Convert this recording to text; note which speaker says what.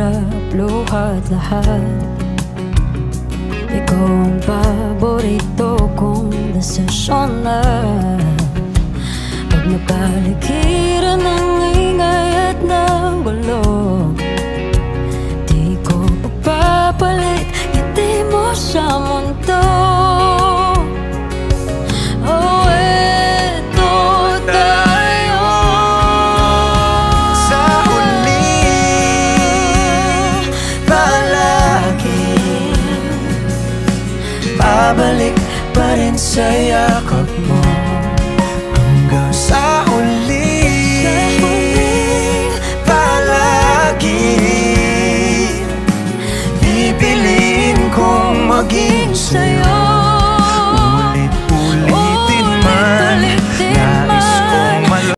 Speaker 1: hirap, luha at lahat. Ikaw ang paborito kong desisyon na pag napaligiran ng ingay at ng gulo, di ko papapalit, ngiti mo sa mundo. Oh, eto tayo
Speaker 2: sa huli, palagi babalik pa rin sa yakap